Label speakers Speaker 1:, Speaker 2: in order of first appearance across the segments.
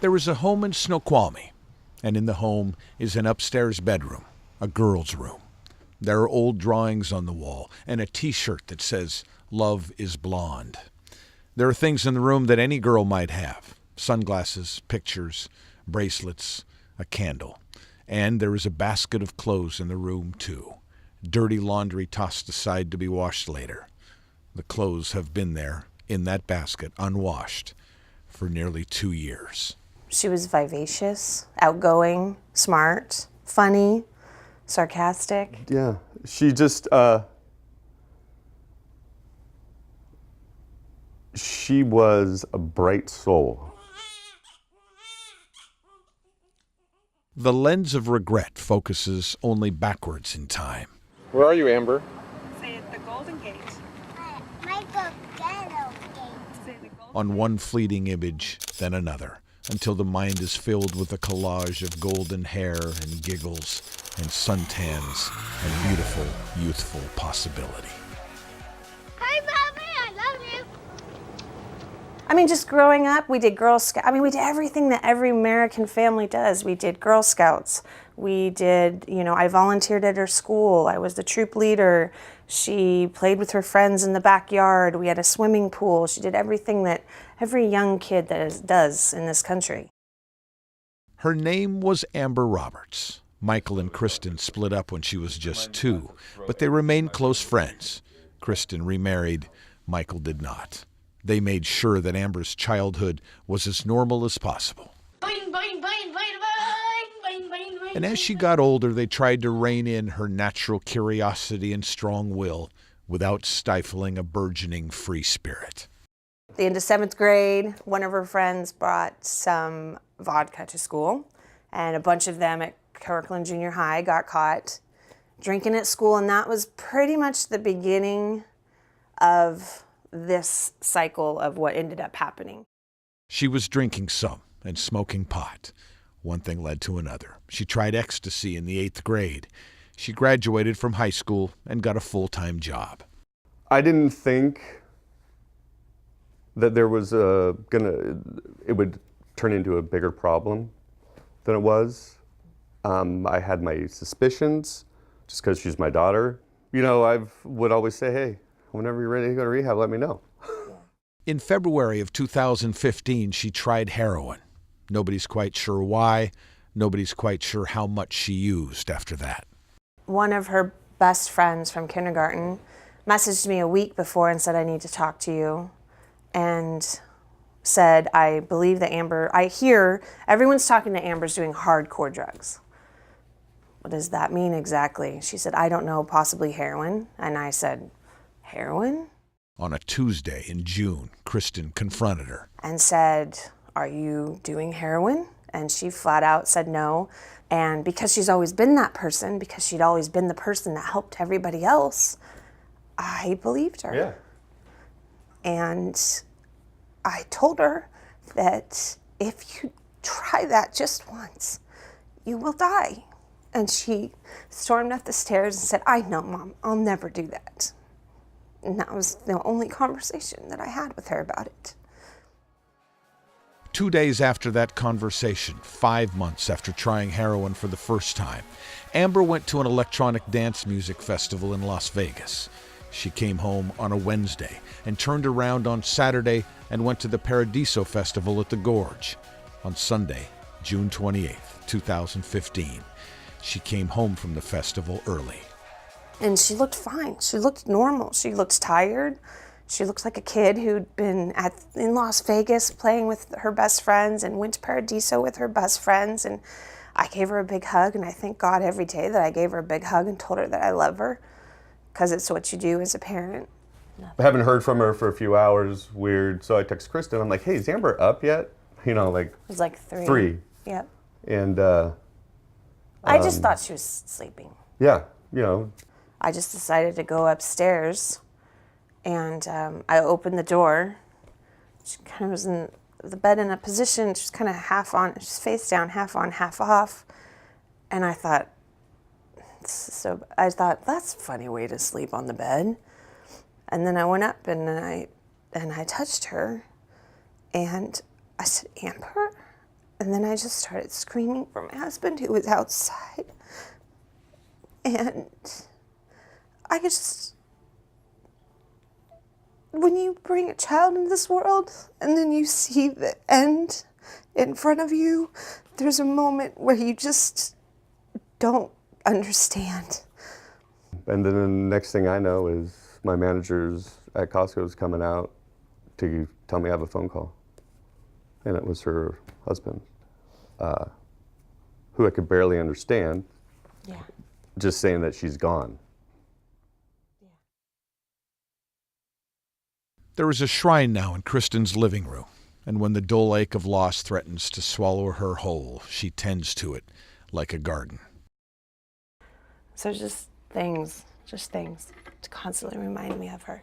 Speaker 1: There is a home in Snoqualmie, and in the home is an upstairs bedroom, a girl's room. There are old drawings on the wall and a T-shirt that says, "Love is blonde." There are things in the room that any girl might have: sunglasses, pictures, bracelets, a candle. And there is a basket of clothes in the room, too. Dirty laundry tossed aside to be washed later. The clothes have been there, in that basket, unwashed, for nearly 2 years.
Speaker 2: She was vivacious, outgoing, smart, funny, sarcastic.
Speaker 3: Yeah, she just, she was a bright soul.
Speaker 1: The lens of regret focuses only backwards in time.
Speaker 4: Where are you, Amber?
Speaker 5: Say it, the Golden Gate.
Speaker 1: On one fleeting image, then another, until the mind is filled with a collage of golden hair and giggles and suntans and beautiful, youthful possibility.
Speaker 6: Hi, Mommy, I love you.
Speaker 2: I mean, just growing up, we did Girl Scouts. I mean, we did everything that every American family does. We did Girl Scouts. We did, I volunteered at her school. I was the troop leader. She played with her friends in the backyard. We had a swimming pool. She did everything that every young kid does in this country.
Speaker 1: Her name was Amber Roberts. Michael and Kristen split up when she was just 2, but they remained close friends. Kristen remarried. Michael did not. They made sure that Amber's childhood was as normal as possible.
Speaker 6: Boing, boing, boing, boing, boing, boing, boing.
Speaker 1: And as she got older, they tried to rein in her natural curiosity and strong will without stifling a burgeoning free spirit.
Speaker 2: At the end of 7th grade, one of her friends brought some vodka to school, and a bunch of them at Kirkland Junior High got caught drinking at school, and that was pretty much the beginning of this cycle of what ended up happening.
Speaker 1: She was drinking some and smoking pot. One thing led to another. She tried ecstasy in the 8th grade. She graduated from high school and got a full-time job.
Speaker 3: I didn't think that there was it would turn into a bigger problem than it was. I had my suspicions just because she's my daughter. I would always say, hey, whenever you're ready to go to rehab, let me know.
Speaker 1: In February of 2015, she tried heroin. Nobody's quite sure why. Nobody's quite sure how much she used after that.
Speaker 2: One of her best friends from kindergarten messaged me a week before and said, I need to talk to you. And said, I believe that I hear everyone's talking to Amber's doing hardcore drugs. What does that mean exactly? She said, I don't know, possibly heroin. And I said, heroin?
Speaker 1: On a Tuesday in June, Kristen confronted her.
Speaker 2: And said, are you doing heroin? And she flat out said no. And because she's always been that person, because she'd always been the person that helped everybody else, I believed her.
Speaker 3: Yeah.
Speaker 2: And I told her that if you try that just once, you will die. And she stormed up the stairs and said, I know, Mom, I'll never do that. And that was the only conversation that I had with her about it.
Speaker 1: 2 days after that conversation, 5 months after trying heroin for the first time, Amber went to an electronic dance music festival in Las Vegas. She came home on a Wednesday and turned around on Saturday and went to the Paradiso Festival at the Gorge. On Sunday, June 28th, 2015, she came home from the festival early.
Speaker 2: And she looked fine. She looked normal. She looked tired. She looked like a kid who'd been in Las Vegas playing with her best friends and went to Paradiso with her best friends. And I gave her a big hug, and I thank God every day that I gave her a big hug and told her that I love her, because it's what you do as a parent.
Speaker 3: I haven't heard from her for a few hours. Weird. So I text Kristen. I'm like, hey, is Amber up yet?
Speaker 2: It was like 3.
Speaker 3: 3.
Speaker 2: Yep.
Speaker 3: And
Speaker 2: I just thought she was sleeping.
Speaker 3: yeah,
Speaker 2: I just decided to go upstairs, and I opened the door. She kind of was in the bed in a position, just kind of half on, just face down, half on, half off. And I thought, that's a funny way to sleep on the bed. And then I went up and I touched her, and I said, Amber? And then I just started screaming for my husband who was outside. And I just, when you bring a child into this world and then you see the end in front of you, there's a moment where you just don't understand.
Speaker 3: And then the next thing I know is my managers at Costco is coming out to tell me I have a phone call. And it was her husband, who I could barely understand,
Speaker 2: Yeah.
Speaker 3: just saying that she's gone.
Speaker 1: There is a shrine now in Kristen's living room, and when the dull ache of loss threatens to swallow her whole, she tends to it like a garden.
Speaker 2: So just things to constantly remind me of her.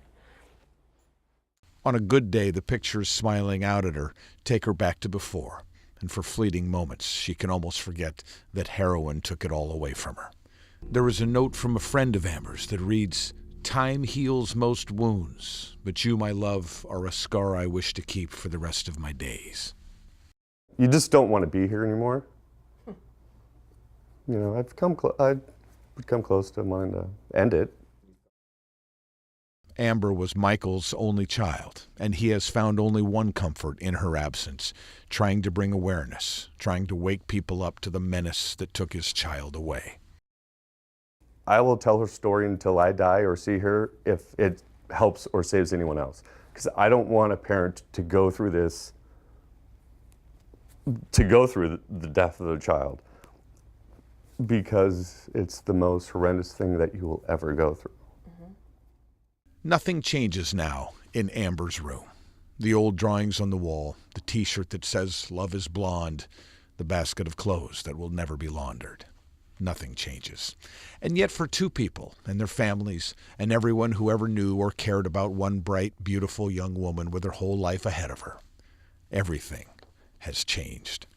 Speaker 1: On a good day, the pictures smiling out at her take her back to before, and for fleeting moments, she can almost forget that heroin took it all away from her. There is a note from a friend of Amber's that reads, "Time heals most wounds, but you, my love, are a scar I wish to keep for the rest of my days."
Speaker 3: You just don't want to be here anymore. You know, I would come close to wanting to end it.
Speaker 1: Amber was Michael's only child, and he has found only one comfort in her absence, trying to bring awareness, trying to wake people up to the menace that took his child away.
Speaker 3: I will tell her story until I die or see her if it helps or saves anyone else. Because I don't want a parent to go through this, the death of their child, because it's the most horrendous thing that you will ever go through.
Speaker 1: Nothing changes now in Amber's room. The old drawings on the wall, the t-shirt that says "Love is blonde," the basket of clothes that will never be laundered. Nothing changes. And yet for two people and their families and everyone who ever knew or cared about one bright, beautiful young woman with her whole life ahead of her, everything has changed.